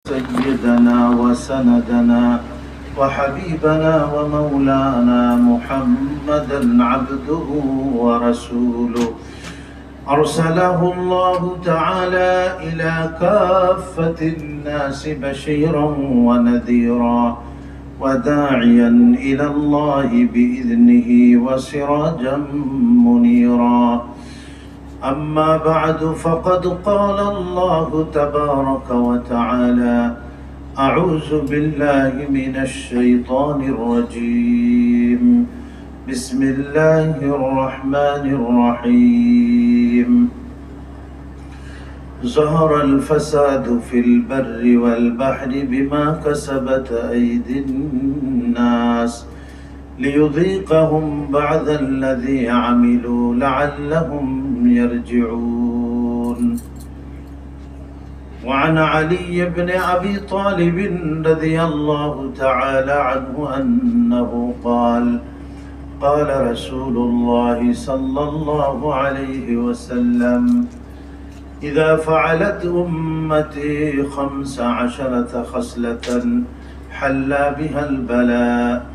سيدنا وسندنا وحبيبنا ومولانا محمدا عبده ورسوله أرسله الله تعالى إلى كافة الناس بشيرا ونذيرا وداعيا إلى الله بإذنه وسراجا منيرا. أما بعد فقد قال الله تبارك وتعالى: أعوذ بالله من الشيطان الرجيم. بسم الله الرحمن الرحيم. ظهر الفساد في البر والبحر بما كسبت أيدي الناس ليذيقهم بعض الذي عملوا لعلهم يرجعون. وعن علي بن أبي طالب رضي الله تعالى عنه أنه قال: قال رسول الله صلى الله عليه وسلم: إذا فعلت أمتي 15 خصلة حل بها البلاء.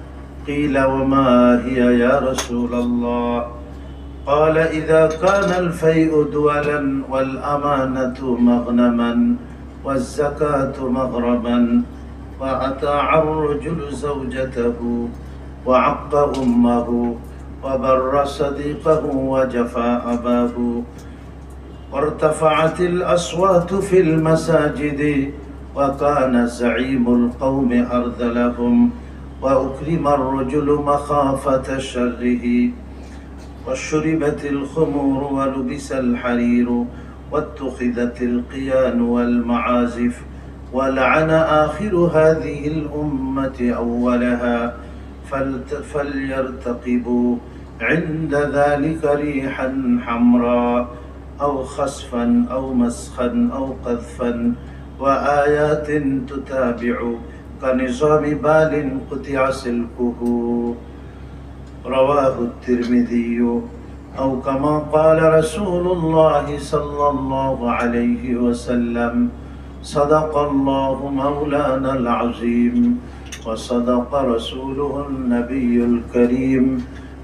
قيل: وما هي يا رسول الله؟ قال: إذا كان الفيء دولا والأمانة مغنما والزكاة مغرما وأطاع الرجل زوجته وعق أمه وبر صديقه وجفا أباه وارتفعت الأصوات في المساجد وكان زعيم القوم أرذلهم وأكرم الرجل مخافة شره وشربت الخمور ولبس الحرير واتخذت القيان والمعازف ولعن آخر هذه الأمة أولها فليرتقبوا عند ذلك ريحا حمراء أو خسفا أو مسخا أو قذفا وآيات تتابع كنظام بال قطع سلكه. رواه الترمذي. أو كما قال رسول الله صلى الله عليه وسلم: صدق الله مولانا العظيم وصدق رسوله النبي الكريم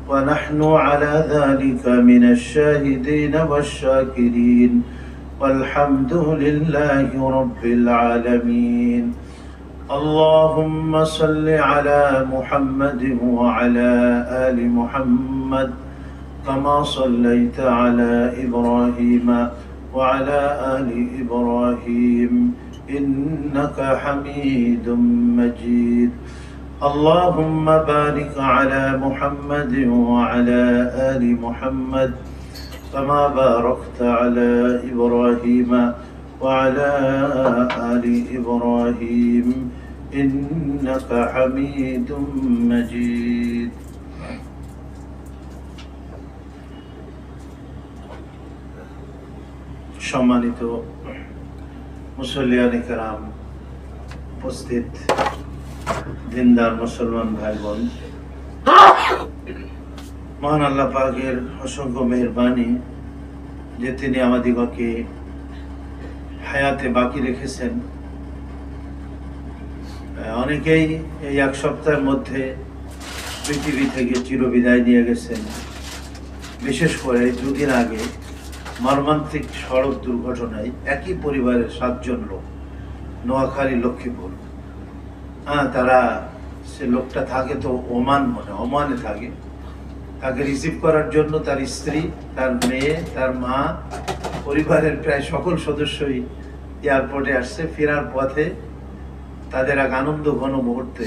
ونحن على ذلك من الشاهدين والشاكرين والحمد لله رب العالمين. اللهم صل على محمد وعلى آل محمد كما صليت على إبراهيم وعلى آل إبراهيم إنك حميد مجيد. اللهم بارك على محمد وعلى آل محمد كما باركت على إبراهيم وعلى آل إبراهيم إنك حميد مجيد. সম্মানিত মুসল্লিয়ানে কেরাম, উপস্থিত দিনদার মুসলমান ভাই বোন, মহান আল্লাহ পাকের অসংখ্য মেহেরবানি যে তিনি আমাদিগকে হায়াতে বাকি রেখেছেন। অনেকেই এই এক সপ্তাহের মধ্যে পৃথিবী থেকে চিরবিদায় নিয়ে গেছেন। বিশেষ করে দুদিন আগে মর্মান্তিক সড়ক দুর্ঘটনায় একই পরিবারের 7 জন লোক, নোয়াখালী লক্ষ্মীপুর, তারা সে লোকটা থাকে তো ওমানে থাকে। তাকে রিসিভ করার জন্য তার স্ত্রী, তার মেয়ে, তার মা, পরিবারের প্রায় সকল সদস্যই এয়ারপোর্টে আসছে। ফেরার পথে তাদের এক আনন্দ ঘন মুহূর্তে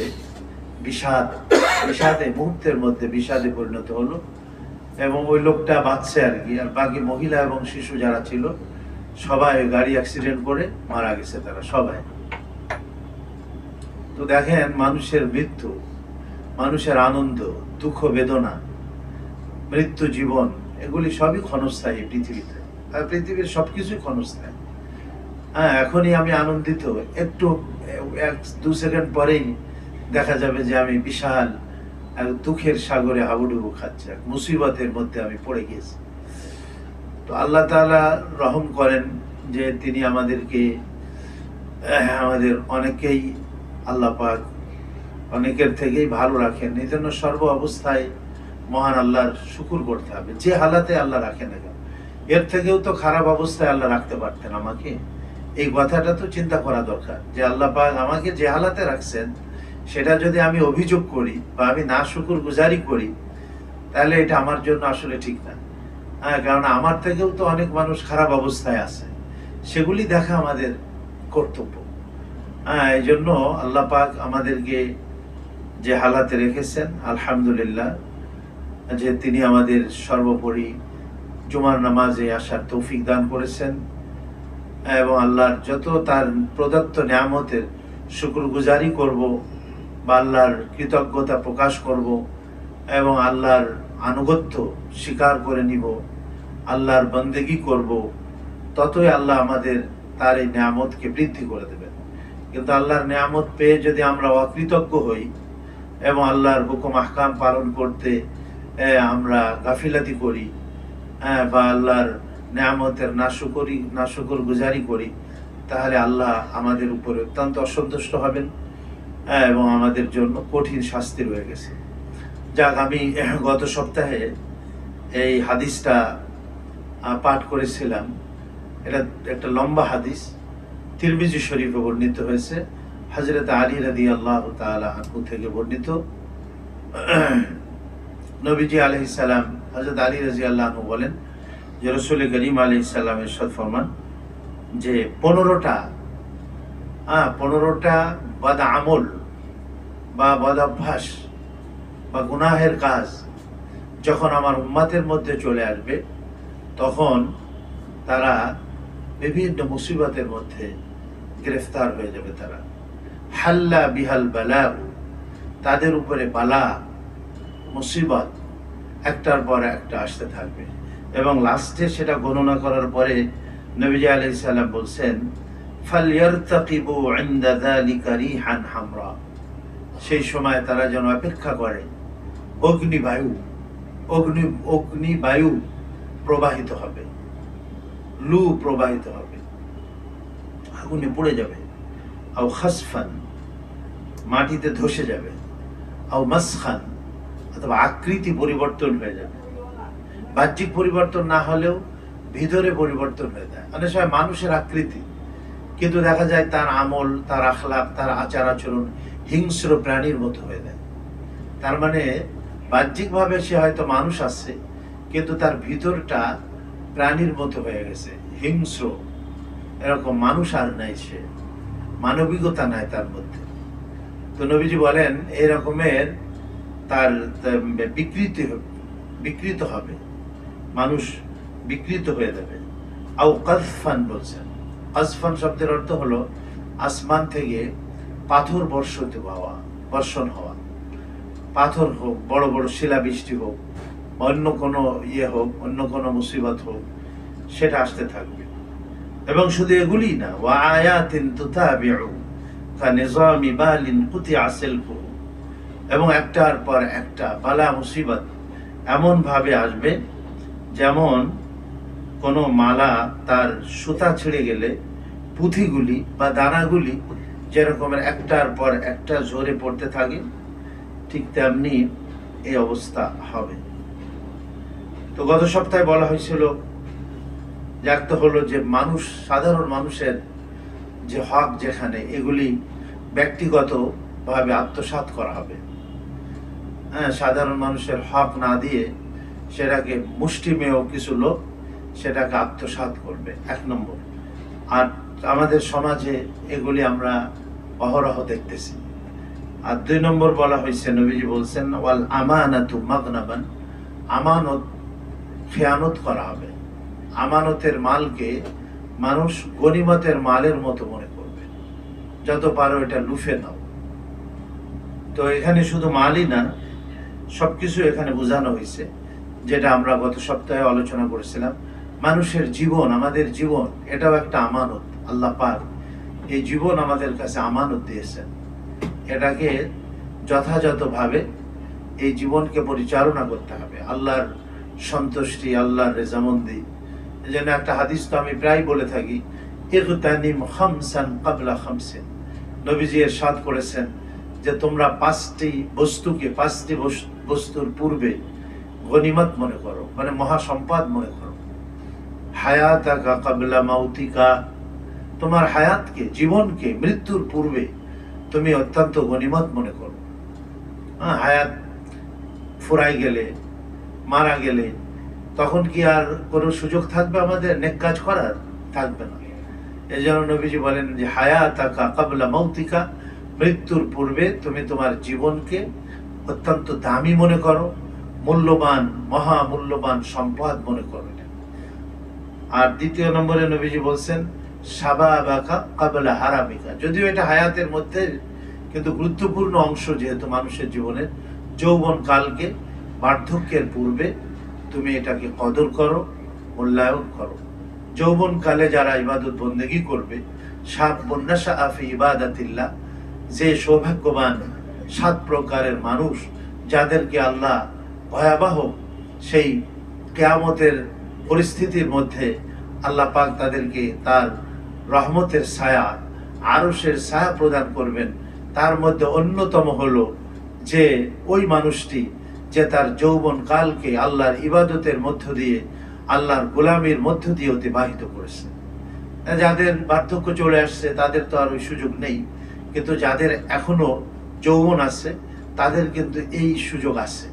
বিষাদে মুহূর্তের মধ্যে বিষাদে পরিণত হলো এবং ওই লোকটা বাঁচছে আর কি। আর বাকি মহিলা এবং শিশু যারা ছিল সবাই গাড়ি অ্যাক্সিডেন্ট করে মারা গেছে, তারা সবাই। তো দেখেন, মানুষের মৃত্যু, মানুষের আনন্দ, দুঃখ, বেদনা, মৃত্যু, জীবন, এগুলি সবই ক্ষণস্থায়ী পৃথিবীতে। আর পৃথিবীর সবকিছুই ক্ষণস্থায়ী। এখনই আমি আনন্দিত, একটু 1-2 সেকেন্ড পরেই দেখা যাবে যে আমি বিশাল দুঃখের সাগরে হাবুডুবু খাচ্ছে, এক মুসিবতের মধ্যে আমি পড়ে গিয়েছি। তো আল্লাহ তাআলা রহম করেন যে তিনি আমাদেরকে আমাদের অনেকেই আল্লাহ পাক অনেকের থেকেই ভালো রাখেন। এই জন্য সর্ব অবস্থায় মহান আল্লাহর শুকুর করতে হবে, যে হালাতে আল্লাহ রাখেন না কেন। এর থেকেও তো খারাপ অবস্থায় আল্লাহ রাখতে পারতেন আমাকে। এই কথাটা তো চিন্তা করা দরকার, যে আল্লাহ পাক আমাকে যে হালাতে রাখছেন সেটা যদি আমি অভিযোগ করি বা আমি না শুকুর গুজারি করি, তাহলে এটা আমার জন্য আসলে ঠিক না। কারণ আমার থেকেও তো অনেক মানুষ খারাপ অবস্থায় আছে, সেগুলি দেখা আমাদের কর্তব্য। এই জন্য আল্লাহ পাক আমাদেরকে যে হালাতে রেখেছেন, আলহামদুলিল্লাহ, যে তিনি আমাদের সর্বোপরি জুমার নামাজে আসার তৌফিক দান করেছেন এবং আল্লাহর যত তার প্রদত্ত নিয়ামতের শুকরগুজারি করব বা আল্লাহর কৃতজ্ঞতা প্রকাশ করব এবং আল্লাহর আনুগত্য স্বীকার করে নিব, আল্লাহর বন্দেগী করব, ততই আল্লাহ আমাদের তার এই নিয়ামতকে বৃদ্ধি করে দেবেন। কিন্তু আল্লাহর নিয়ামত পেয়ে যদি আমরা অকৃতজ্ঞ হই এবং আল্লাহর হুকুম আহকাম পালন করতে আমরা গাফিলাতি করি, বা আল্লাহর নিয়ামতের নাশুকর গুজারি করি, তাহলে আল্লাহ আমাদের উপরে অত্যন্ত অসন্তুষ্ট হবেন এবং আমাদের জন্য কঠিন শাস্তি রয়ে গেছে। যাক, আমি গত সপ্তাহে এই হাদিসটা পাঠ করেছিলাম। এটা একটা লম্বা হাদিস, তিরমিজি শরীফে বর্ণিত হয়েছে, হযরত আলী রাদিয়াল্লাহু তাআলা আনহু থেকে বর্ণিত। নবীজি আলাইহিস সালাম, হযরত আলী রাদিয়াল্লাহু আনহু বলেন যে রাসূল করিম আলাইহিস সালাম ইরশাদ ফরমান যে 15টা বদ আমল বা বদ অভ্যাস বা গুনাহের কাজ যখন আমার উম্মতের মধ্যে চলে আসবে, তখন তারা বিভিন্ন মুসিবতের মধ্যে গ্রেফতার হয়ে যাবে। তারা হাল্লা বিহাল বালা, তাদের উপরে বালা মুসিবত একটার পর একটা আসতে থাকবে। এবং লাস্টে সেটা গণনা করার পরে নবীজি আলাইহিস সালাম বলছেন, ফালইয়ারতাকিবু ইনদা যালিকা রিহান হামরা, সেই সময় তারা যেন অপেক্ষা করে অগ্নিবায়ু প্রবাহিত হবে, লু প্রবাহিত হবে, আগুনে পড়ে যাবে, আও খাসফান, মাটিতে ধসে যাবে, আও মাসখান, অথবা আকৃতি পরিবর্তন হয়ে যাবে। বাহ্যিক পরিবর্তন না হলেও ভিতরে পরিবর্তন হয়ে যায়। অনেক সময় মানুষের আকৃতি, কিন্তু দেখা যায় তার আমল, তার আখলাক, তার আচার আচরণ হিংস্র প্রাণীর মতো হয়ে যায়। তার মানে বাহ্যিকভাবে সে হয়তো মানুষ আছে, কিন্তু তার ভিতরটা প্রাণীর মতো হয়ে গেছে, হিংস্র, এরকম মানুষ আর নাই, সে মানবিকতা নাই তার মধ্যে। তো নবীজি বলেন এই রকমের তার বিকৃত হবে, মানুষ বিকৃত হয়ে যাবে। আও কাযফান বলছেন, কাযফান শব্দের অর্থ হলো আসমান থেকে পাথর বর্ষণ হওয়া, পাথর হোক, বড় বড় শিলাবৃষ্টি হোক, অন্য কোনো হোক, অন্য কোনো মুসিবত হোক, সেটা আসতে থাকবে। এবং শুধু এগুলি না, ওয়া আয়াতিন তুতাবিউ কানিজামি বালিন কুতিয়া সিলকুহু, এবং একটার পর একটা বালা মুসিবত এমন ভাবে আসবে যেমন কোনো মালা তার সুতা ছিঁড়ে গেলে পুঁথিগুলি বা দানাগুলি যেরকমের একটার পর একটা ঝরে পড়তে থাকে, ঠিক তেমনি এই অবস্থা হবে। তো গত সপ্তাহে বলা হয়েছিল যে একটা হলো যে মানুষ, সাধারণ মানুষের যে হক, যেখানে এগুলি ব্যক্তিগতভাবে আত্মসাৎ করা হবে। সাধারণ মানুষের হক না দিয়ে সেটাকে মুষ্টিমেয় কিছু লোক সেটাকে আত্মসাৎ করবে, 1 নম্বর। আর আমাদের সমাজে এগুলি আমরা অহরহ দেখতেছি। আর 2 নম্বর বলা হয়েছে, নবীজি বলছেন ওয়াল আমানাতু মাগনাবান, আমানত খেয়ানত করা হবে। আমানতের মালকে মানুষ গনিমতের মালের মতো মনে করবে, যত পারো এটা লুফে নাও। তো এখানে শুধু মালই না, সবকিছু এখানে বোঝানো হয়েছে, যেটা আমরা গত সপ্তাহে আলোচনা করেছিলাম। মানুষের জীবন, আমাদের জীবন, এটাও একটা আমানত। আল্লাহ পাক এই জীবন আমাদের কাছে আমানত দিয়েছেন, এটাকে যথাযথভাবে এই জীবনকে পরিচালনা করতে হবে, আল্লাহর সন্তুষ্টি, আল্লাহর রেজামন্দি। এই জন্য একটা হাদিস তো আমি প্রায় বলে থাকি ইগতানিম খামসান ক্বাবলা খামসিন। নবীজি ইরশাদ করেছেন যে তোমরা পাঁচটি বস্তুর পূর্বে গনিমত মনে করো, মানে মহাসম্পদ মনে করো। হায়াতাকা ক্বাবলা মাউতিকা, তোমার হায়াতকে, জীবনকে মৃত্যুর পূর্বে তুমি অত্যন্ত গনিমত মনে করো। হায়াত ফুরাই গেলে, মারা গেলে তখন কি আর কোনো সুযোগ থাকবে আমাদের নেক কাজ করার? থাকবে না। এই জন্য নবীজি বলেন যে হায়াতাকা ক্বাবলা মাউতিকা, মৃত্যুর পূর্বে তুমি তোমার জীবনকে অত্যন্ত দামি মনে করো, মূল্যবান, মহামূল্যবান সম্পদ মনে করো। আর দ্বিতীয় নম্বরে নবীজি বলছেন শাবাবাকা ক্বাবলা হারামিকা। যদিও এটা হায়াতের মধ্যে, কিন্তু গুরুত্বপূর্ণ অংশ যেহেতু মানুষের জীবনের, যৌবন কালকে বার্ধক্যের পূর্বে তুমি এটাকে কদর করো, মূল্যায়ন করো। যৌবন কালে যারা ইবাদত বন্দেগী করবে, শাবুন নাশআ ফি ইবাদাতিল্লাহ, যে সৌভাগ্যবান 7 প্রকারের মানুষ যাদেরকে আল্লাহ ভয়াবহ সেই কিয়ামতের পরিস্থিতির মধ্যে আল্লাহ পাক তাদেরকে তার রহমতের ছায়া, আরশের ছায়া প্রদান করবেন। তার মধ্যে অন্যতম হলো যে ওই মানুষটি যে তার যৌবন কালকে আল্লাহর ইবাদতের মধ্য দিয়ে, আল্লাহর গোলামির মধ্য দিয়ে অতিবাহিত করেছে। যাদের বার্ধক্য চলে আসছে তাদের তো আর ওই সুযোগ নেই, কিন্তু যাদের এখনো যৌবন আছে তাদের কিন্তু এই সুযোগ আছে।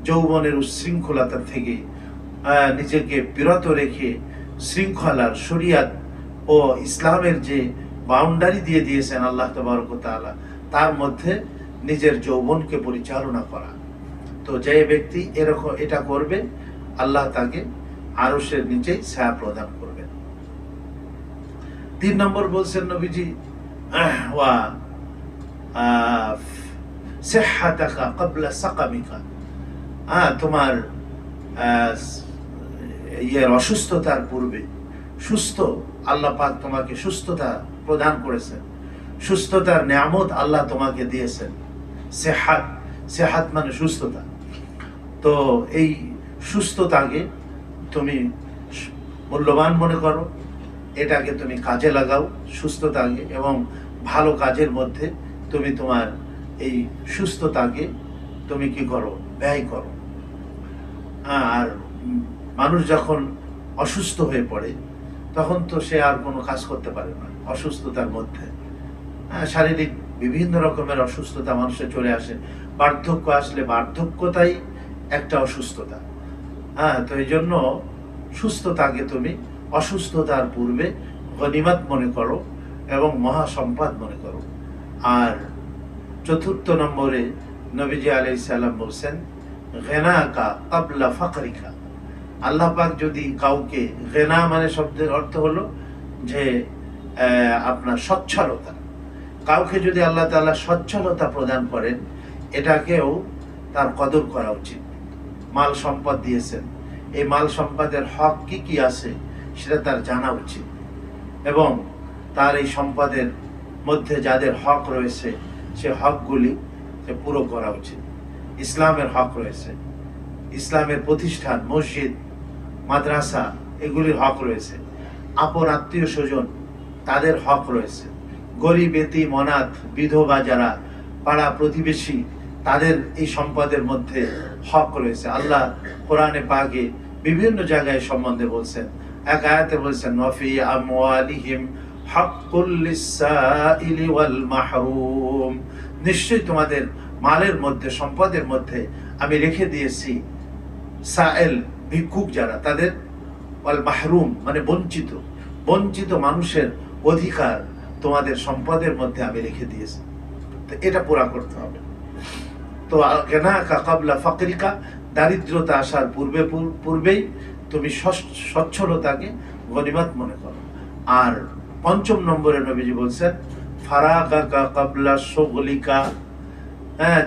যৌবনের উচ্ছৃঙ্খলতা থেকে নিজেকে বিরত রেখে শৃঙ্খলার, শরিয়াত ও ইসলামের যে বাউন্ডারি দিয়ে দিয়েছেন আল্লাহ তাবারক ওয়া তাআলা, তার মধ্যে নিজের যৌবনকে পরিচালনা করা। তো যে ব্যক্তি এরকম এটা করবে, আল্লাহ তাকে আরশের নিচেই ছায়া প্রদান করবেন। 3 নম্বর বলছেন নবীজি ওয়া সিহহাতাকা ক্বাবলা সাকামিকা, তোমার অসুস্থতার পূর্বে সুস্থ, আল্লাহ পাক তোমাকে সুস্থতা প্রদান করেছেন, সুস্থতার নিয়ামত আল্লাহ তোমাকে দিয়েছেন। সেহাত মানে সুস্থতা। তো এই সুস্থতাকে তুমি মূল্যবান মনে করো, এটাকে তুমি কাজে লাগাও সুস্থতাকে, এবং ভালো কাজের মধ্যে তুমি তোমার এই সুস্থতাকে তুমি কি করো? ব্যয় করো। আর মানুষ যখন অসুস্থ হয়ে পড়ে তখন তো সে আর কোনো কাজ করতে পারে না। অসুস্থতার মধ্যে শারীরিক বিভিন্ন রকমের অসুস্থতা মানুষের চলে আসে। বার্ধক্য আসলে বার্ধক্যতাই একটা অসুস্থতা। তো এই জন্য সুস্থতাকে তুমি অসুস্থতার পূর্বে গনিমত মনে করো এবং মহাসম্পদ মনে করো। আর 4 নম্বরে নবীজি আলাইহিস সালাম বলছেন গিনাকা ক্বাবলা ফাকরিকা। আল্লাহ পাক যদি কাউকে, গিনা মানে শব্দের অর্থ হলো যে আপনার সচ্ছলতা, কাউকে যদি আল্লাহ তাআলা সচ্ছলতা প্রদান করেন, এটাকেও তার কদর করা উচিত। মাল সম্পদ দিয়েছেন, এই মাল সম্পদের হক কি কি আছে সেটা তার জানা উচিত, এবং তার এই সম্পদের মধ্যে যাদের হক রয়েছে সে হকগুলি পুরো করা উচিত। ইসলামের হক রয়েছে, ইসলামের প্রতিষ্ঠান, মসজিদ, মাদ্রাসা, এগুলির হক রয়েছে। আপন আত্মীয় স্বজন, তাদের হক রয়েছে। গরিব, এতিম, অনাথ, বিধবা যারা, পাড়া প্রতিবেশী, তাদের এই সম্পদের মধ্যে হক রয়েছে। আল্লাহ কোরআনে পাকে বিভিন্ন জায়গায় সম্বন্ধে বলছেন। এক আয়াতে বলছেন ওয়াফি আমওয়ালিহিম হাক্কুল লিসসাইলি ওয়াল মাহরুম, নিশ্চয়ই তোমাদের মালের মধ্যে, সম্পদের মধ্যে আমি রেখে দিয়েছি সাইল, ভিক্ষুক যারা, তাদের, ওয়াল মাহরুম মানে বঞ্চিত, বঞ্চিত মানুষের অধিকার তোমাদের সম্পদের মধ্যে আমি রেখে দিয়েছি। তো এটা পুরা করতে হবে। তো গিনাকা ক্বাবলা ফাকরিকা, দারিদ্রতা আসার পূর্বেই তুমি সচ্ছলতাকে গনিমত মনে করো। আর 5 নম্বরে নবীজি বলছেন ফারাগাকা ক্বাবলা শুগলিকা,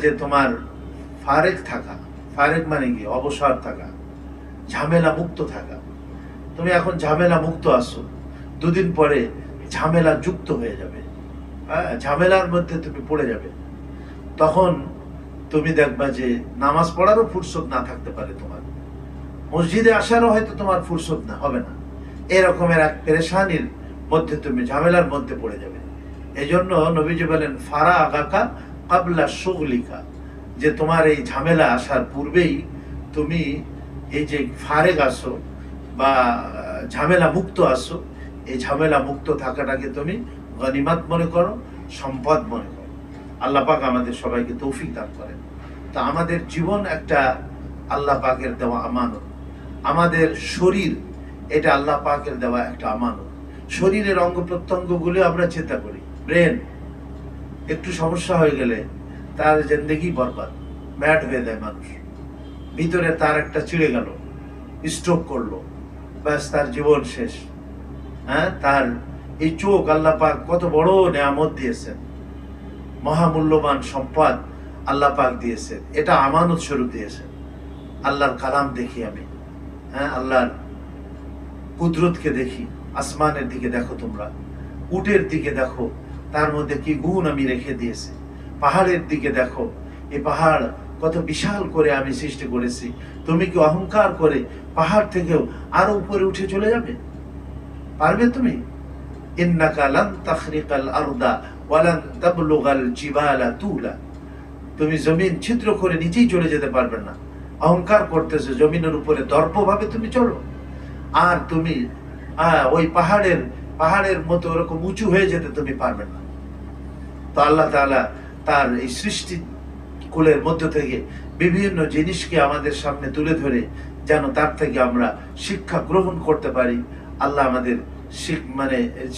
যে তোমার ফারেক থাকা, ফারেক মানে কি? অবসর থাকা, ঝামেলা মুক্ত থাকা। তুমি এখন ঝামেলা মুক্ত আছো, 2 দিন পরে ঝামেলা যুক্ত হয়ে যাবে, ঝামেলার মধ্যে তুমি পড়ে যাবে। তখন তুমি দেখবা যে নামাজ পড়ারও ফুরসত না থাকতে পারে, তোমার মসজিদে আসারও হয়তো তোমার ফুরসত না হবে না। এরকমের এক পেরেশানির মধ্যে তুমি ঝামেলার মধ্যে পড়ে যাবে। এই জন্য নবীজি বলেন ফারা আগাকা কাবলা শুগলিকা, যে তোমার এই ঝামেলা আসার পূর্বেই তুমি এই যে ফারেগ আসো বা ঝামেলা মুক্ত আসো, এই ঝামেলা মুক্ত থাকাটাকে তুমি গনিমত মনে করো, সম্পদ মনে করো। আল্লাহ পাক আমাদের সবাইকে তৌফিক দান করেন। তো আমাদের জীবন একটা আল্লাহ পাকের দেওয়া আমানত। আমাদের শরীর এটা আল্লাহ পাকের দেওয়া একটা আমানত। শরীরের অঙ্গ প্রত্যঙ্গগুলো আমরা চিন্তা করি, ব্রেন একটু সমস্যা হয়ে গেলে তার জিন্দেগি বরবাদ, ম্যাড হয়ে যায় মানুষ। ভিতরে তার একটা চিড়ে গেল, স্ট্রোক করলো, ব্যাস তার জীবন শেষ। হ্যাঁ, তার এই চোখ আল্লাহ পাক কত বড় নেয়ামত দিয়েছেন, মহামূল্যবান সম্পদ আল্লাহ পাক দিয়েছেন, এটা আমানত স্বরূপ দিয়েছেন। আল্লাহর কালাম দেখি আমি, হ্যাঁ, আল্লাহর কুদরতকে দেখি। আসমানের দিকে দেখো, তোমরা উটের দিকে দেখো, তার মধ্যে কি গুণ আমি রেখে দিয়েছি। পাহাড়ের দিকে দেখো, এই পাহাড় কত বিশাল করে আমি সৃষ্টি করেছি। তুমি কি অহংকার করে পাহাড় থেকেও আরো উপরে উঠে চলে যাবে? পারবে তুমি? ইন্নাকা লান তাখরিকাল আরদা ওয়া লান তাবলুগাল জিবালা তুলা। তুমি জমিন ছিদ্র করে নিচেই চলে যেতে পারবে না। অহংকার করতেছো, জমিনের উপরে দর্প ভাবে তুমি চলো, আর তুমি ওই পাহাড়ের মতো ওরকম উঁচু হয়ে যেতে তুমি পারবে না। তো আল্লাহ তাআলা তার এই সৃষ্টি কুলের মধ্য থেকে বিভিন্ন জিনিসকে আমাদের সামনে তুলে ধরে যেন তার থেকে আমরা শিক্ষা গ্রহণ করতে পারি, আল্লাহ আমাদের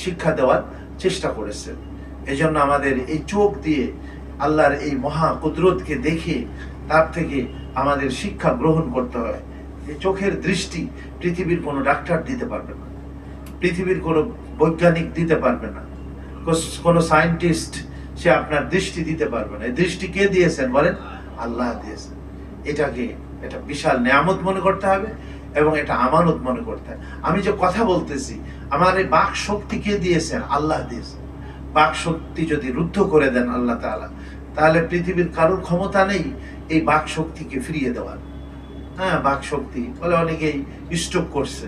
শিক্ষা দেওয়ার চেষ্টা করেছেন। এই জন্য আমাদের এই চোখ দিয়ে আল্লাহর এই মহা কুদরতকে দেখে তার থেকে আমাদের শিক্ষা গ্রহণ করতে হয়। এই চোখের দৃষ্টি পৃথিবীর কোনো ডাক্তার দিতে পারবে না, পৃথিবীর কোনো বৈজ্ঞানিক দিতে পারবে না, কোনো সায়েন্টিস্ট সে আপনার দৃষ্টি দিতে পারবে না। এই দৃষ্টি কে দিয়েছেন বলেন? আল্লাহ দিয়েছেন। এটা বিশাল নেয়ামত মনে করতে হবে এবং এটা আমানত মনে করতে হবে। আমি যে কথা বলতেছি, আমার এই বাক শক্তি কে দিয়েছেন? আল্লাহ দিয়েছেন। বাক শক্তি যদি রুদ্ধ করে দেন আল্লাহ তাআলা, তাহলে পৃথিবীর কারোর ক্ষমতা নেই এই বাক শক্তিকে ফিরিয়ে দেওয়ার। হ্যাঁ, বাক শক্তি বলে অনেকেই স্ট্রোক করছে,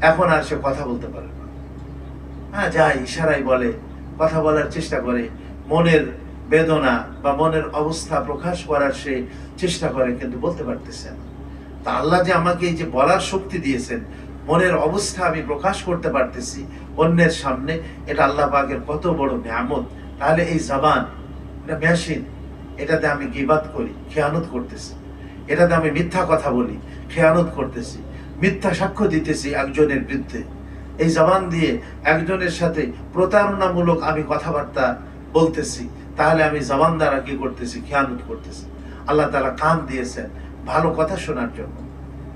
এখন আর সে কথা বলতে পারে না। হ্যাঁ, যাই ইশারায় বলে, কথা বলার চেষ্টা করে, মনের বেদনা বা মনের অবস্থা প্রকাশ করার সে চেষ্টা করে, কিন্তু বলতে পারতেছে না। তা আল্লাহ যে আমাকে এই যে বলার শক্তি দিয়েছেন, মনের অবস্থা আমি প্রকাশ করতে পারতেছি অন্যের সামনে, এটা আল্লাহ পাকের কত বড় নিয়ামত। তাহলে এই জবান এটা মেশিন, এটাতে আমি গীবাত করি, খেয়ানত করতেছি, এটাতে আমি মিথ্যা কথা বলি, খেয়ানত করতেছি, মিথ্যা সাক্ষ্য দিতেছি একজনের বিরুদ্ধে। এই জবান দিয়ে একজনের সাথে প্রতারণামূলক আমি কথাবার্তা বলতেছি, তাহলে আমি জবান দ্বারা কি করতেছি? খেয়ানত করতেছি। আল্লাহ তাআলা কান দিয়েছেন ভালো কথা শোনার জন্য,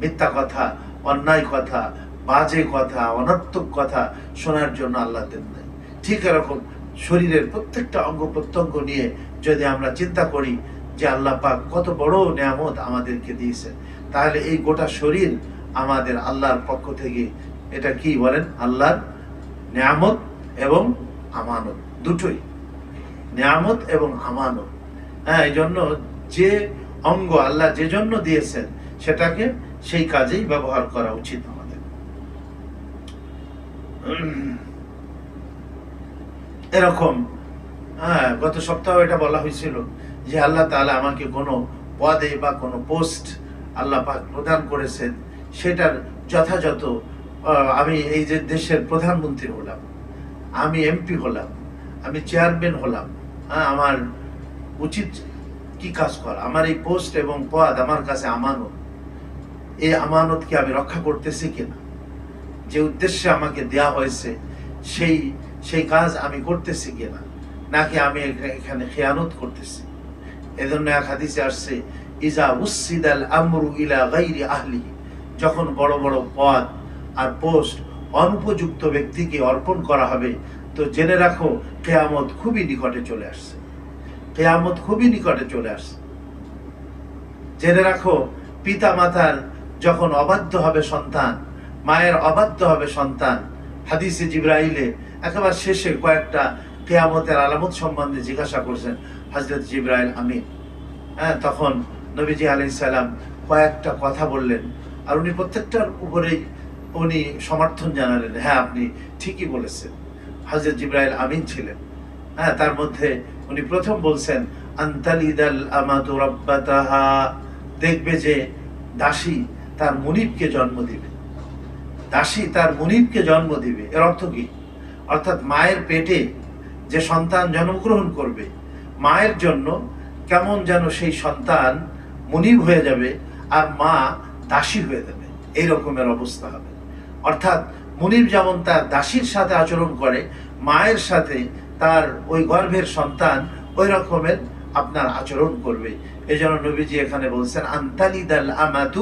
মিথ্যা কথা, অন্যায় কথা, বাজে কথা, অনর্থক কথা শোনার জন্য আল্লাহ দেন নাই। ঠিক এরকম শরীরের প্রত্যেকটা অঙ্গ প্রত্যঙ্গ নিয়ে যদি আমরা চিন্তা করি যে আল্লাহ পাক কত বড় নিয়ামত আমাদেরকে দিয়েছেন, তাহলে এই গোটা শরীর আমাদের আল্লাহর পক্ষ থেকে এটা কি বলেন? আল্লাহর নিয়ামত এবং আমানত, দুটোই নিয়ামত এবং আমানত। হ্যাঁ, এই জন্য যে অঙ্গ আল্লাহ যে জন্য দিয়েছেন সেটাকে সেই কাজেই ব্যবহার করা উচিত আমাদের। এরকম গত সপ্তাহে এটা বলা হয়েছিল যে আল্লাহ তাআলা আমাকে কোনো পদে বা কোনো পোস্ট আল্লাহ পাক প্রদান করেছেন, সেটার যথাযথ আমি এই যে দেশের প্রধানমন্ত্রী হলাম, আমি এমপি হলাম, আমি চেয়ারম্যান হলাম, আমার উচিত কি কাজ করা? আমার এই পোস্ট এবং পদ আমার কাছে আমানত। এই আমানতকে আমি রক্ষা করতেছি কিনা, যে উদ্দেশ্যে আমাকে দেয়া হয়েছে সেই কাজ আমি করতেছি কিনা, নাকি আমি এখানে খেয়ানত করতেছি। এজন্য এক হাদিসে আসছে, ইজা উসিদাল আমরু ইলা গায়রি আহলিহি, যখন বড় বড় পদ আর পোস্ট অনুপযুক্ত ব্যক্তিকে অর্পণ করা হবে, তো জেনে রাখো কিয়ামত খুবই নিকটে চলে আসছে। কিয়ামত খুবই নিকটে চলে আসছে। জেনে রাখো পিতা মাতার যখন অবাধ্য হবে সন্তান, মায়ের অবাধ্য হবে সন্তান, হাদিসে জিবরাইলে একেবারে শেষে কয়েকটা কিয়ামতের আলামত সম্বন্ধে জিজ্ঞাসা করছেন হযরত জিবরাইল আমিন। তখন নবীজি আলাইহিস সালাম কয়েকটা কথা বললেন, আর উনি প্রত্যেকটার উপরেই উনি সমর্থন জানালেন, হ্যাঁ আপনি ঠিকই বলেছেন। হযরত জিবরাইল আমিন ছিলেন। হ্যাঁ, তার মধ্যে উনি প্রথম বলছেন আনতালিদাল আমাতু রাব্বাতাহা, দেখবে যে দাসী তার মুনিবকে জন্ম দিবে, দাসী তার মুনিবকে জন্ম দিবে। এর অর্থ কি? অর্থাৎ মায়ের পেটে যে সন্তান জন্মগ্রহণ করবে, মায়ের জন্য কেমন যেন সেই সন্তান মুনিব হয়ে যাবে আর মা দাসী হয়ে যাবে, এই রকমের অবস্থা হবে। অর্থাৎ মুনিব যেমন তার দাসীর সাথে আচরণ করে, মায়ের সাথে তার ওই গর্ভের সন্তান ওই রকমের আপনার আচরণ করবে। এই জন্য নবীজি এখানে বলছেন আনতালিদাল আমাতু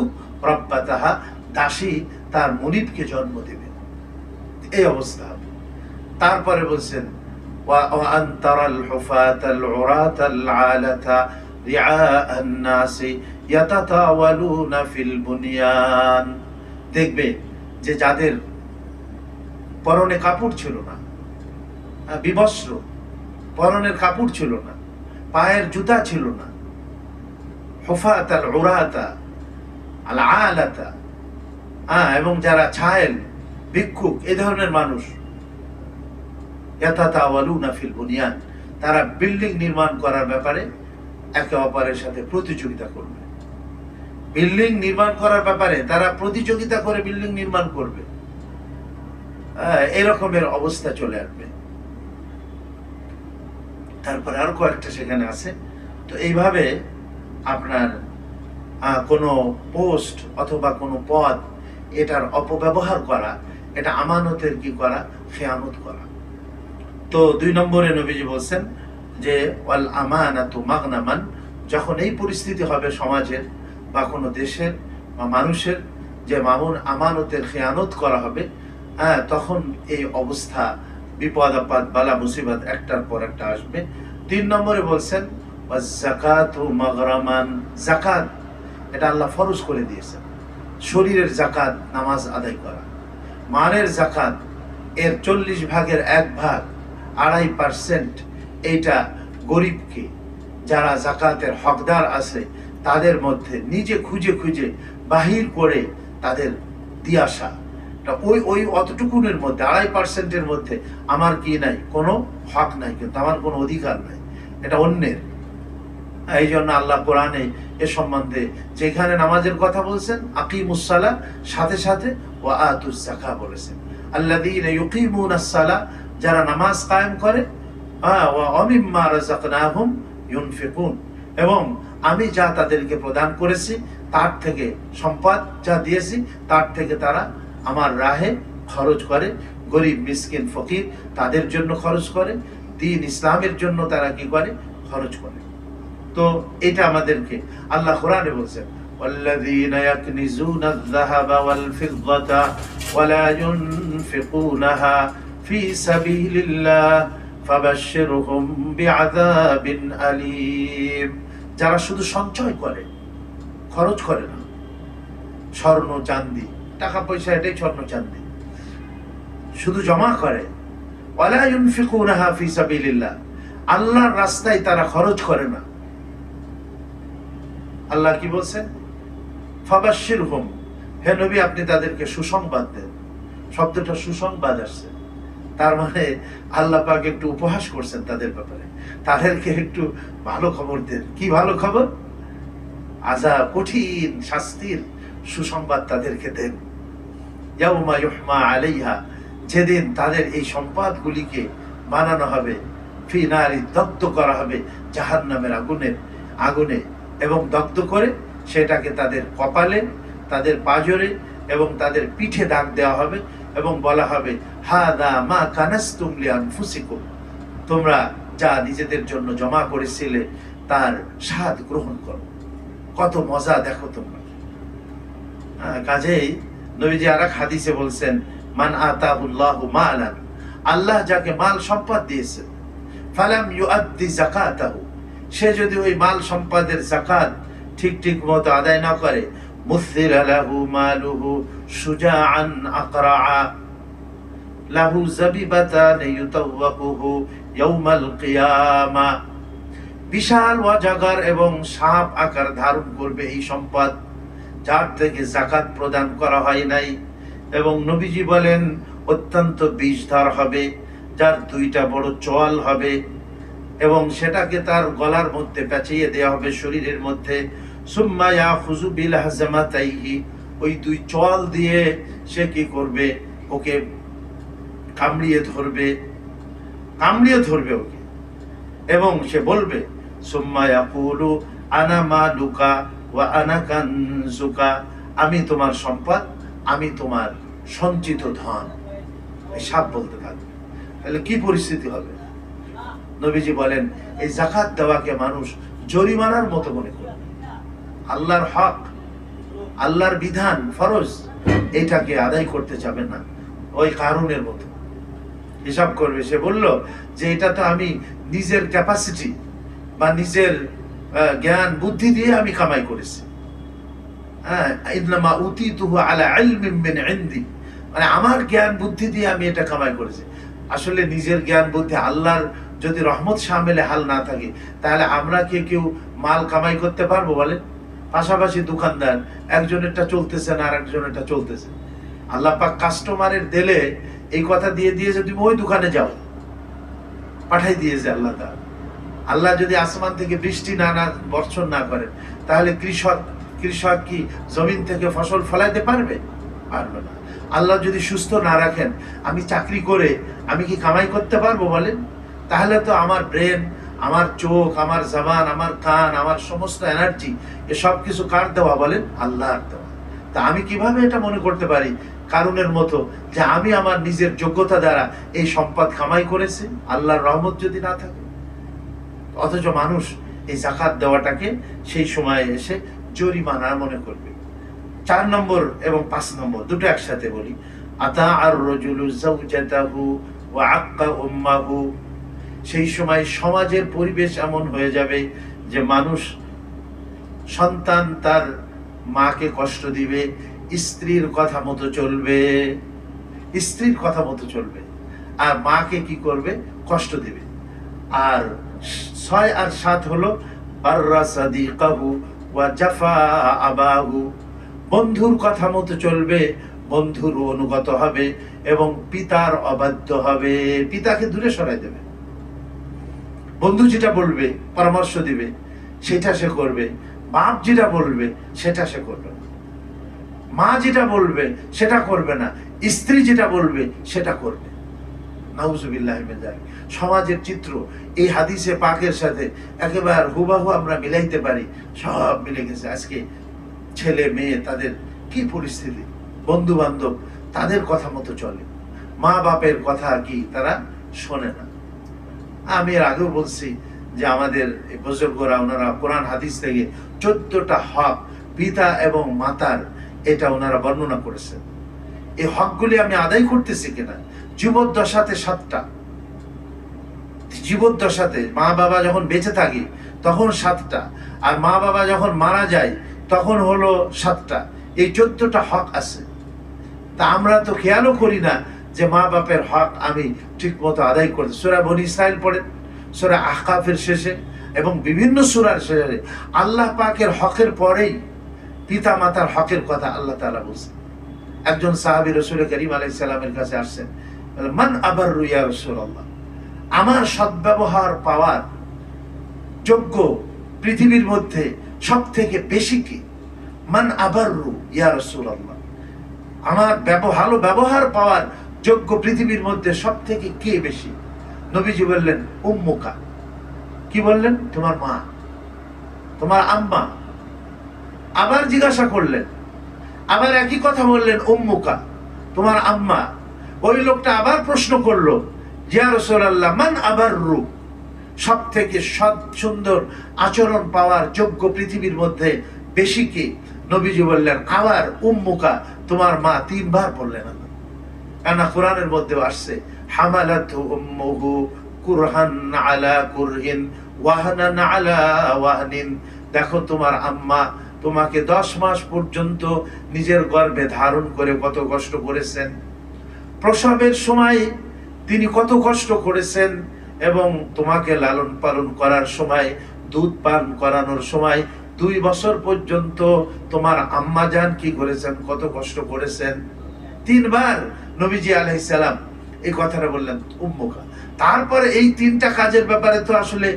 রাব্বাতাহা, দাসী তার মুনিবকে জন্ম দেবে, এই অবস্থা হবে। তারপরে বলছেন ওয়া আনতারাল হুফাতাল উরাতাল আলাতা রিআআন নাসি ইয়াতাতাওয়ালুনা ফিল বুনিয়ান, দেখবে যে যাদের পরনে কাপড় ছিল না, বিবস্ত্র, পরনের কাপড় ছিল না, পায়ের জুতা ছিল না, হুফাতাল উরাতা আল আলাতা, এবং যারা ছায়েল, ভিক্ষুক, এই ধরনের মানুষ, ইয়াতাতাওয়ালুনা ফিল বুনিয়ান, তারা বিল্ডিং নির্মাণ করার ব্যাপারে একে অপরের সাথে প্রতিযোগিতা করবে। বিল্ডিং নির্মাণ করার ব্যাপারে তারা প্রতিযোগিতা করে বিল্ডিং নির্মাণ করবে, এরকমের অবস্থা চলে আসবে। তারপরে আরো কয়েকটা সেখানে আছে। তো এইভাবে আপনার কোনো পোস্ট অথবা কোনো পদ, এটার অপব্যবহার করা, এটা আমানতের কি করা? খেয়ানত করা। তো 2 নম্বরে নবীজি বলছেন যে ওয়াল আমানাতু মাগনামান, যখন এই পরিস্থিতি হবে সমাজের বা কোনো দেশের বা মানুষের যে আমানতের খেয়ানত করা হবে, তখন এই অবস্থা, বিপদ আপদ, বালা মুসিবত একটার পর একটা আসবে। 3 নম্বরে বলছেন ওয়াজ-যাকাতু মাগরামান, যাকাত এটা আল্লাহ ফরজ করে দিয়েছেন। শরীরের যাকাত নামাজ আদায় করা, মালের যাকাত এর 40 ভাগের 1 ভাগ 2.5% এইটা গরিবকে, যারা যাকাতের হকদার আছে তাদের মধ্যে নিজে খুঁজে খুঁজে বাহির করে তাদের দিয়ে আসা। ওই অতটুকুনের মধ্যে 2.5%-এর মধ্যে আমার কি নাই? কোনো হক নাই, কিন্তু আমার কোনো অধিকার নাই, এটা অন্যের। এই জন্য আল্লাহ কোরআনে এ সম্বন্ধে যেখানে নামাজের কথা বলছেন আকিমুস সালাহ, সাথে সাথে ওয়া আতুজ যাকাহ বলেছেন। আল্লাযীনা ইউকিমুনাস সালাহ, যারা নামাজ কায়েম করে, ওয়া মিম্মা রাযাকনাহুম ইউনফিকুন, এবং আমি যা তাদেরকে প্রদান করেছি তার থেকে, সম্পদ যা দিয়েছি তার থেকে তারা আমার রাহে খরচ করে। গরিব, মিসকিন, ফকির তাদের জন্য খরচ করে, দ্বীন ইসলামের জন্য তারা কি করে? খরচ করে। তো এটা আমাদেরকে আল্লাহ কোরআনে বলছেন ওয়াল্লাযীনা ইয়াকনিজুনা আয-যাহাবা ওয়াল ফিদ্দাতা ওয়া লা ইউনফিকুনাহা ফি সাবিলিল্লাহ ফাবাশশিরহুম বিআযাবিন আলীম, যারা শুধু সঞ্চয় করে, খরচ করে না, স্বর্ণ চাঁদি, টাকা পয়সা এটাই স্বর্ণ চাঁদি, শুধু জমা করে, ওয়া লা ইউনফিকুনাহা ফি সাবিলিল্লাহ, আল্লাহর রাস্তায় তারা খরচ করে না। আল্লাহ কি বলছেন? ফাবাশশিরহুম, হে নবী আপনি তাদেরকে সুসংবাদ দেন। শব্দটা সুসংবাদ আসছে, তার মানে আল্লাহ পাক একটু উপহাস করছেন তাদের ব্যাপারে, তাদেরকে একটু ভালো খবর দেন। কি ভালো খবর? আযাব, কঠিন শাস্তির সুসংবাদ তাদেরকে দেন। ইয়াউমা ইউহমা আলাইহা, যেদিন তাদের এই সম্পদগুলিকে বানানো হবে, ফি নারি, দগ্ধ করা হবে জাহান্নামের আগুনে, এবং দগ্ধ করে সেটাকে তাদের কপালে, তাদের পাজরে এবং তাদের পিঠে দাগ দেওয়া হবে, এবং বলা হবে হাদা মা কানাসতুম লিআনফুসিকুম, তোমরা যা নিজেদের জন্য জমা করেছিলে তার স্বাদ গ্রহণ করো। কত মজা দেখো তোমরা। কাজেই নবীজি আরেক হাদিসে বলছেন মান আতাহুল্লাহু মালান, আল্লাহ যাকে মাল সম্পদ দিয়েছেন, ফালাম ইউআদ্দি যাকাতাহু, সে যদি ওই মাল সম্পদের যাকাত ঠিক মতো আদায় না করে, মুসিরা লাহু মালুহু শুজাআন আকরাআ লাহু যাবিবাতান ইউতাওয়াকুহু ইয়াউমাল কিয়ামা, বিশাল ওয়াজাগার এবং সাপ আকার ধারণ করবে এই সম্পদ, যার থেকে যাকাত প্রদান করা হয় নাই। এবং নবীজি বলেন অত্যন্ত বিষধর হবে, যার দুইটা বড় চোয়াল হবে এবং সেটাকে তার গলার মধ্যে পেঁচিয়ে দেওয়া হবে শরীরের মধ্যে। সুম্মা ইয়াখুযু বিল হাযামাতাইহি, ওই দুই চোয়াল দিয়ে সে কি করবে, ওকে কামড়িয়ে ধরবে ওকে, এবং সে বলবে সুম্মা ইয়াকুলু আনা মালুকা ওয়া আনা কানজুকা, আমি তোমার সম্পদ, আমি তোমার সঞ্চিত ধন। এই সাপ বলতে থাকবে। তাহলে কি পরিস্থিতি হবে? নবীজি বলেন এই যাকাত দেওয়াকে মানুষ জরিমানার মতো মনে করে। আল্লাহর হক, আল্লাহর বিধান, ফরজ, এটাকে আদায় করতে যাবে না। ওই কারুনের মতো হিসাব করবে। সে বলল যে এটা তো আমি নিজের ক্যাপাসিটি বা নিজের জ্ঞান বুদ্ধি দিয়ে আমি কামাই করেছি। ইন্নামা উতীতুহু আলা ইলমিন মিন ইনদি, মানে আমার জ্ঞান বুদ্ধি দিয়ে আমি এটা কামাই করেছি। আসলে নিজের জ্ঞান বুদ্ধি, আল্লাহর যদি রহমত শামিলে হাল না থাকে, তাহলে আমরা কেউ মাল কামাই করতে পারবো বলেন? পাশাপাশি দোকানদার, একজনেরটা চলতেছে না আর একজনেরটা চলতেছে। আল্লাহ পাক কাস্টমারের দিলে এই কথা দিয়ে দিয়েছে, তুমি ওই দোকানে যাও, পাঠাই দিয়েছে আল্লাহ তাআলা। আল্লাহ যদি আসমান থেকে বৃষ্টি না বর্ষণ না করেন, তাহলে কৃষক কি জমিন থেকে ফসল ফলাইতে পারবে? পারবে না। আল্লাহ যদি সুস্থ না রাখেন, আমি চাকরি করে আমি কি কামাই করতে পারবো বলেন? তাহলে তো আমার ব্রেন, আমার চোখ, আমার জবান, আমার কান, আমার সমস্ত এনার্জি, এসব কিছু কার দেওয়া বলেন? আল্লাহর দেওয়া। তা আমি কিভাবে এটা মনে করতে পারি কারুনের মতো যে আমি আমার নিজের যোগ্যতা দ্বারা এই সম্পদ কামাই করেছি, আল্লাহর রহমত যদি না থাকে? অথচ মানুষ এই যাকাত দেওয়াটাকে সেই সময় এসে জরিমানা মনে করবে। 4 নম্বর এবং 5 নম্বর দুটো একসাথে বলি। আতা আর রাজুলু যাওজাতাহু ওয়া আক্কা উম্মাহু, সেই সময় সমাজের পরিবেশ এমন হয়ে যাবে যে মানুষ, সন্তান তার মাকে কষ্ট দিবে, স্ত্রীর কথা মতো চলবে, স্ত্রীর কথা মতো চলবে, আর মাকে কি করবে? কষ্ট দিবে। আর 6 আর 7 হলো বাররা সাদিকাহু ওয়া জাফা আবাহু, বন্ধুর কথা মতো চলবে, বন্ধুর অনুগত হবে এবং পিতার অবাধ্য হবে, পিতাকে দূরে সরাই দেবে। বন্ধু যেটা বলবে, পরামর্শ দিবে, সেটা সে করবে। বাপ যেটা বলবে সেটা সে করবে না। মা যেটা বলবে সেটা করবে না। স্ত্রী যেটা বলবে সেটা করবে। নাউজুবিল্লাহি মিন যালিক। সমাজের চিত্র এই হাদিসে পাকের সাথে একেবারে হুবহু আমরা মিলাইতে পারি। সব মিলে গেছে। আজকে ছেলে মেয়ে তাদের কি পরিস্থিতি, বন্ধু বান্ধব তাদের কথা মতো চলে, মা বাপের কথা কি তারা শোনে না। আমি এর আগেও বলছি যে আমাদের বুজুর্গরা, ওনারা কোরআন হাদিস থেকে 14টা হক পিতা এবং মাতার, এটা ওনারা বর্ণনা করেছেন। এই হকগুলি আমি আদায় করতেছি কিনা? জীবদ্দশাতে 7টা, জীবদ্দশাতে মা বাবা যখন বেঁচে থাকে তখন 7টা, আর মা বাবা যখন মারা যায় তখন হলো 7টা। এই 14টা হক আছে। তা আমরা তো খেয়ালও করি না যে মা বাপের হক আমি ঠিক মতো আদায় করতে। সূরা বনী ইসরাইল পড়েন, সূরা আহকাফের শেষে এবং বিভিন্ন সূরার শেষে আল্লাহ পাকের হকের পরেই পিতা মাতার হকের কথা আল্লাহ তাআলা বলছেন। একজন সাহাবী রাসূল করিম আলাইহিস সালামের কাছে আসছেন, মান আবাররু ইয়া রাসূলুল্লাহ, আমার সদ্ব্যবহার পাওয়ার যোগ্য পৃথিবীর মধ্যে সবথেকে বেশি কি? মান আবাররু ইয়া রাসূলুল্লাহ, আমার ভালো ব্যবহার পাওয়ার যোগ্য পৃথিবীর মধ্যে সবথেকে কে বেশি? নবীজি বললেন উম্মুকা। কি বললেন? তোমার মা, তোমার আম্মা। আবার জিজ্ঞাসা করলেন, আবার একই কথা বললেন, উম্মুকা, তোমার আম্মা। ওই লোকটা আবার প্রশ্ন করলো, ইয়া রাসূলুল্লাহ মান আবাররু, সব থেকে সৎ সুন্দর আচরণ পাওয়ার যোগ্য পৃথিবীর মধ্যে বেশি কে? নবীজি বললেন আবার উম্মুকা, তোমার মা। 3 বার বললেন। কেন? কোরআনের মধ্যে আসছে হামালাতু উম্মুহু কুরহান আলা কুরহিন ওয়াহনান আলা ওয়াহনিন। দেখো তোমার আম্মা তোমাকে 10 মাস পর্যন্ত নিজের গর্ভে ধারণ করে কত কষ্ট করেছেন, প্রসবের সময় তিনি কত কষ্ট করেছেন, এবং তোমাকে লালন পালন করার সময়, দুধ পান করানোর সময় 2 বছর পর্যন্ত তোমার আম্মা জান কি করেছেন? কত কষ্ট করেছেন। 3 বার নবীজি আলাইহিস সালাম এই কথাটা বললেন উম্মুকা। তারপরে এই তিনটা কাজের ব্যাপারে তো আসলে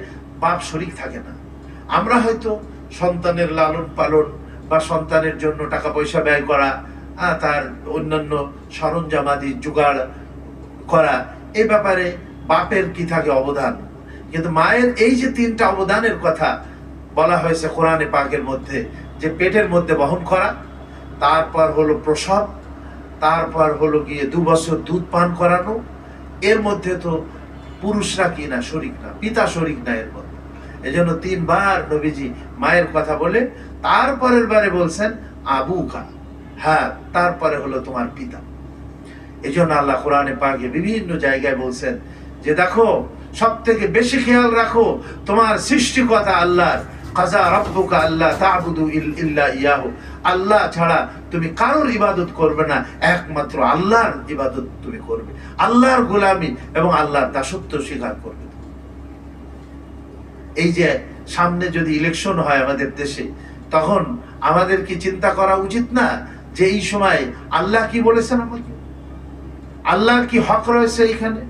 বাপ শরীক থাকে না। আমরা হয়তো সন্তানের লালন পালন বা সন্তানের জন্য টাকা পয়সা ব্যয় করা, তার অন্যান্য সরঞ্জামাদি জোগাড় করা, এই ব্যাপারে বাপের কি থাকে অবদান। কিন্তু মায়ের এই যে তিনটা অবদানের কথা বলা হয়েছে কোরআনে পাকের মধ্যে, যে পেটের মধ্যে বহন করা, তারপর হলো প্রসব, তারপর হলো গিয়ে 2 বছর দুধ পান করানো, এর মধ্যে তো পুরুষরা কি না শরীক না, পিতা শরীক না এর মধ্যে। এজন্য 3 বার নবীজি মায়ের কথা বলে তারপরের বারে বলছেন আবুকা, হ্যাঁ তারপরে হলো তোমার পিতা। এজন্য আল্লাহ কোরআনে পাকে বিভিন্ন জায়গায় বলছেন যে দেখো সব থেকে বেশি খেয়াল রাখো তোমার সৃষ্টিকর্তা আল্লাহর, কাজা রাব্বুকা আল্লাহ তা'বুদু ইল্লা ইয়াহু, আল্লাহ ছাড়া তুমি কারোর ইবাদত করবে না, একমাত্র আল্লাহর ইবাদত তুমি করবে, আল্লাহর গোলামি এবং আল্লাহর দাসত্ব স্বীকার করবে। এই যে সামনে যদি ইলেকশন হয় আমাদের দেশে, তখন আমাদের কি চিন্তা করা উচিত না যে এই সময় আল্লাহ কি বলেছেন আমাকে, আল্লাহর কি হক রয়েছে এখানে?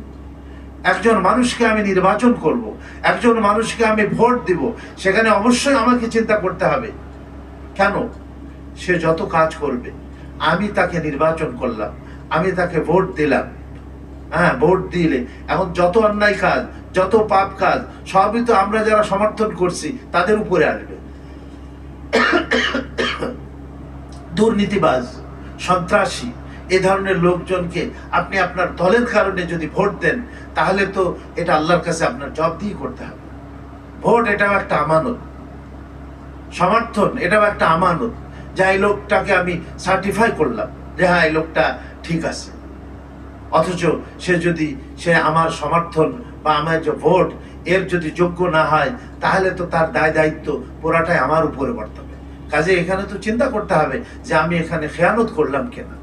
একজন মানুষকে আমি নির্বাচন করব, একজন মানুষকে আমি ভোট দিব, সেখানে অবশ্যই আমাকে চিন্তা করতে হবে কেন সে যত কাজ করবে আমি তাকে নির্বাচন করলাম, আমি তাকে ভোট দিলাম। হ্যাঁ, ভোট দিলে এখন যত অন্যায় কাজ, যত পাপ কাজ সবই তো আমরা যারা সমর্থন করছি তাদের উপরে আসবে। দুর্নীতিবাজ, সন্ত্রাসী, এ ধরনের লোকজনকে আপনি আপনার দলের কারণে যদি ভোট দেন, তাহলে তো এটা আল্লাহর কাছে আপনার জবাবদিহি করতে হবে। ভোট এটাও একটা আমানত, সমর্থন এটাও একটা আমানত, যে এই লোকটাকে আমি সার্টিফাই করলাম যে হ্যাঁ এই লোকটা ঠিক আছে। অথচ সে আমার সমর্থন বা আমার যে ভোট এর যদি যোগ্য না হয়, তাহলে তো তার দায় দায়িত্ব পুরাটাই আমার উপরে বর্তাবে। কাজে এখানে তো চিন্তা করতে হবে যে আমি এখানে খেয়ানত করলাম কিনা।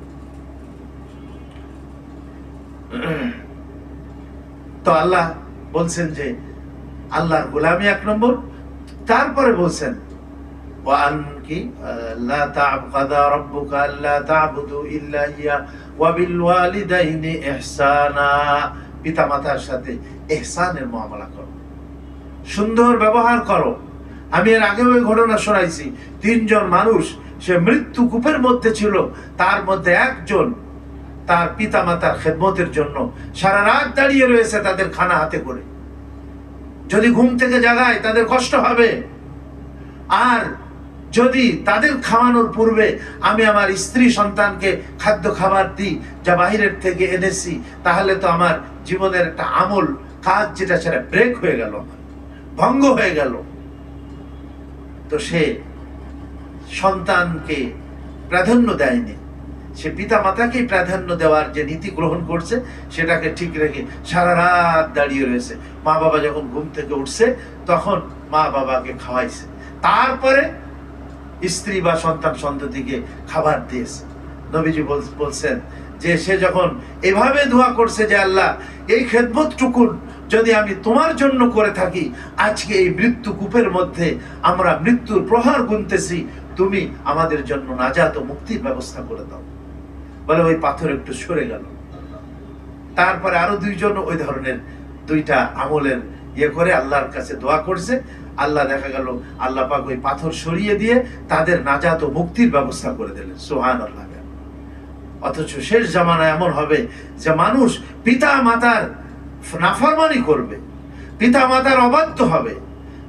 তো আল্লাহ বলছেন যে আল্লাহর গোলামি 1 নম্বর, তারপরে বলছেন ওয়ান কি লা তা'বুদা রাব্বুকা আল্লা তা'বুদু ইল্লা ইয়া ওয়া বিল ওয়ালিদাইনি ইহসানা, পিতামাতার সাথে ইহসানের মুআমালা করো, সুন্দর ব্যবহার করো। আমি এর আগে ওই ঘটনা শোনাইছি, 3 জন মানুষ সে মৃত্যু কূপের মধ্যে ছিল, তার মধ্যে একজন তার পিতামাতার খেদমতের জন্য সারা রাত দাঁড়িয়ে রয়েছে তাদের খানা হাতে করে। যদি ঘুম থেকে জাগায় তাদের কষ্ট হবে, আর যদি তাদের খাওয়ানোর পূর্বে আমি আমার স্ত্রী সন্তানকে খাদ্য খাবার দিই যা বাহিরের থেকে এনেছি, তাহলে তো আমার জীবনের একটা আমল কাজ যেটা সেটা ব্রেক হয়ে গেল, ভঙ্গ হয়ে গেল। তো সে সন্তানকে প্রাধান্য দেয়নি, সে পিতা মাতাকেই প্রাধান্য দেওয়ার যে নীতি গ্রহণ করছে সেটাকে ঠিক রেখে সারা রাত দাঁড়িয়ে রয়েছে। মা বাবা যখন ঘুম থেকে উঠছে তখন মা বাবাকে খাওয়াইছে, তারপরে স্ত্রী বা সন্তান সন্ততিকে খাবার দিয়েছে। নবীজি বলছেন যে সে যখন এভাবে দোয়া করছে যে আল্লাহ এই খেদমতটুকুন যদি আমি তোমার জন্য করে থাকি, আজকে এই মৃত্যু কূপের মধ্যে আমরা মৃত্যুর প্রহার গুনতেছি, তুমি আমাদের জন্য নাজাত ও মুক্তির ব্যবস্থা করে দাও। বলে ওই পাথর একটু সরে গেল। তারপরে আরো 2 জন ওই ধরনের 2টা আমলের করে আল্লাহর কাছে দোয়া করছে, আল্লাহ দেখা গেল আল্লাহ পাক ওই পাথর সরিয়ে দিয়ে তাদের নাজাত ও মুক্তির ব্যবস্থা করে দিলেন। সুবহানাল্লাহ। অথচ শেষ জামানায় এমন হবে যে মানুষ পিতা মাতার নাফরমানি করবে, পিতা মাতার অবাধ্য হবে,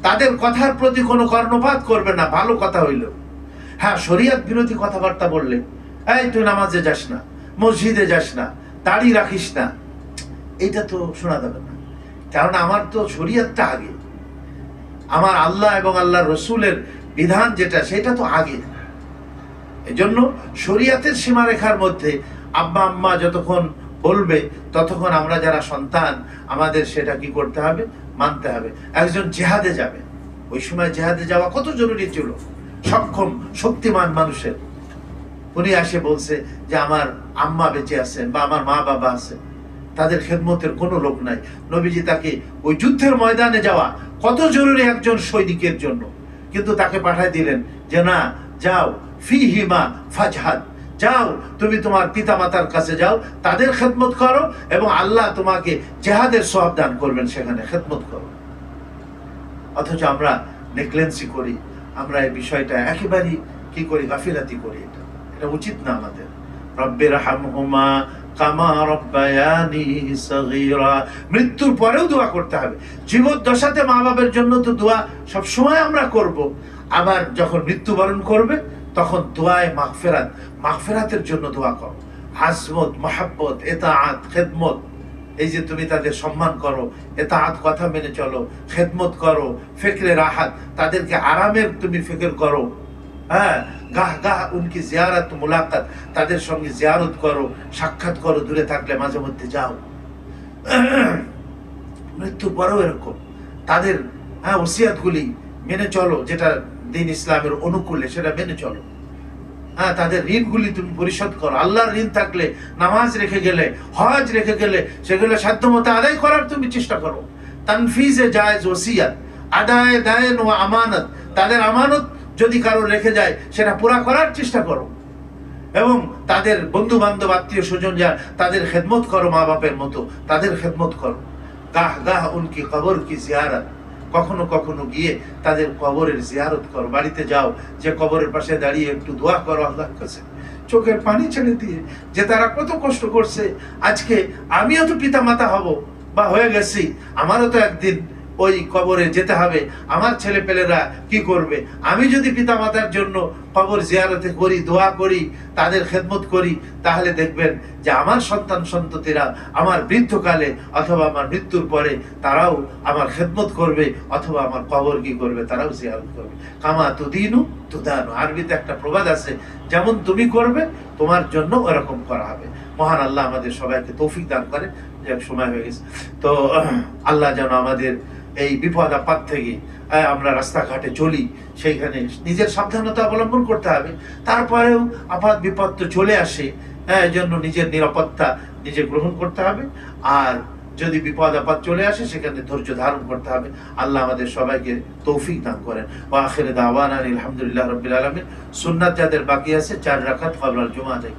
তাদের কথার প্রতি কোনো কর্ণপাত করবে না। ভালো কথা হইল, হ্যাঁ শরিয়ত বিরোধী কথাবার্তা বললে, এই তুই নামাজে যাস না, মসজিদে যাস না, দাড়ি রাখিস না, এইটা তো শোনা যাবে না। কারণ আমার তো শরিয়তটা আগে, আমার আল্লাহ এবং আল্লাহ রসুলের বিধান যেটা সেটা তো আগে। এজন্য শরিয়তের সীমারেখার মধ্যে আব্বা আম্মা যতক্ষণ বলবে ততক্ষণ আমরা যারা সন্তান আমাদের সেটা কি করতে হবে, মানতে হবে। একজন জিহাদে যাবে, ওই সময় জিহাদে যাওয়া কত জরুরি ছিল, সক্ষম শক্তিমান মানুষের। উনি আসে বলছে যে আমার আম্মা বেঁচে আছেন বা আমার মা বাবা আছেন, তাদের খেদমতের কোনো লোক নাই। নবীজি তাকে ওই যুদ্ধের ময়দানে যাওয়া কত জরুরি একজন সৈনিকের জন্য, কিন্তু তাকে পাঠায় দিলেন যে না যাও ফিহিমা ফাজহাদ, যাও তুমি তোমার পিতা মাতার কাছে যাও, তাদের খেদমত করো, এবং আল্লাহ তোমাকে জেহাদের সওয়াব দান করবেন, সেখানে খেদমত করো। অথচ আমরা নেগলেন্সি করি, আমরা এই বিষয়টা একেবারেই কি করি, গাফিলাতি করি। এটা উচিত না আমাদের। রব্বির হামহুমা কামা রব্বায়ানি সগীরা, মৃত্যুর পরেও দোয়া করতে হবে। জীবদ্দশাতে মা বাবার জন্য তো দোয়া সব সময় আমরা করব, আবার যখন মৃত্যুবরণ করবে তখন দোয়ায় মাগফিরাত, মাগফিরাতের জন্য দোয়া করো। আজমত, মহাব্বত, ইতাআত, খেদমত, এই যে তুমি তাদের সম্মান করো, ইতাআত কথা মেনে চলো, খেদমত করো, ফিকরে রাহাত, তাদেরকে আরামের তুমি ফিকির করো। হ্যাঁ, গাহ গাহ উনকি জিয়ারত মুলাকাত, তাদের সঙ্গে জিয়ারত করো, সাক্ষাৎ করো, দূরে থাকলে মাঝে মধ্যে যাও। মৃত্যুর পরেও এরকম তাদের ওসিয়াতগুলি মেনে চলো, যেটা দিন ইসলামের অনুকূলে সেটা মেনে চলো। তাদের ঋণগুলি তুমি পরিশোধ করো। আল্লাহর ঋণ থাকলে, নামাজ রেখে গেলে, হজ রেখে গেলে, সেগুলো সাধ্যমতো আদায় করার তুমি চেষ্টা করো। তানফিজে জায়েজ ওসিয়াত, আদায় দায়ন ও আমানত, তাদের আমানত যদি কারো রেখে যায় সেটা পুরা করার চেষ্টা করো। এবং তাদের বন্ধু বান্ধব, আত্মীয় স্বজন যা, তাদের খেদমত করো, মা বাপের মতো তাদের খেদমত করো। গাহ গাহ উনকি কবর কি জিয়ারত, কখনো কখনো গিয়ে তাদের কবরের জিয়ারত করো। বাড়িতে যাও, যে কবরের পাশে দাঁড়িয়ে একটু দোয়া করো আল্লাহর কাছে, চোখের পানি ছেড়ে দিয়ে, যে তারা কত কষ্ট করছে। আজকে আমিও তো পিতা মাতা হব বা হয়ে গেছি, আমারও তো একদিন ওই কবরে যেতে হবে। আমার ছেলে পেলেরা কি করবে? আমি যদি পিতা মাতার জন্য কবর জিয়ারতে করি, দোয়া করি, তাদের খেদমত করি, তাহলে দেখবেন যে আমার সন্তান সন্ততিরা আমার বৃদ্ধকালে অথবা আমার মৃত্যুর পরে তারাও আমার খেদমত করবে, অথবা আমার কবর কি করবে, তারাও জিয়ারত করবে। কামা তুদিনু তুদানু, আরবিতে একটা প্রবাদ আছে, যেমন তুমি করবে তোমার জন্য ওরকম করা হবে। মহান আল্লাহ আমাদের সবাইকে তৌফিক দান করে। এক সময় হয়ে গেছে, তো আল্লাহ যেন আমাদের এই বিপদ আপদ থেকে, আমরা রাস্তাঘাটে চলি সেইখানে নিজের সাবধানতা অবলম্বন করতে হবে। তারপরেও আপাত বিপদ তো চলে আসে, এই জন্য নিজের নিরাপত্তা নিজে গ্রহণ করতে হবে। আর যদি বিপদ আপদ চলে আসে সেখানে ধৈর্য ধারণ করতে হবে। আল্লাহ আমাদের সবাইকে তৌফিক দান করেন। ওয়া আখিরু দাওয়ানা আলহামদুলিল্লাহ রাব্বিল আলামিন। সুন্নাত যাদের বাকি আছে 4 রাকাত ক্বাবলাল জুমআ যায়।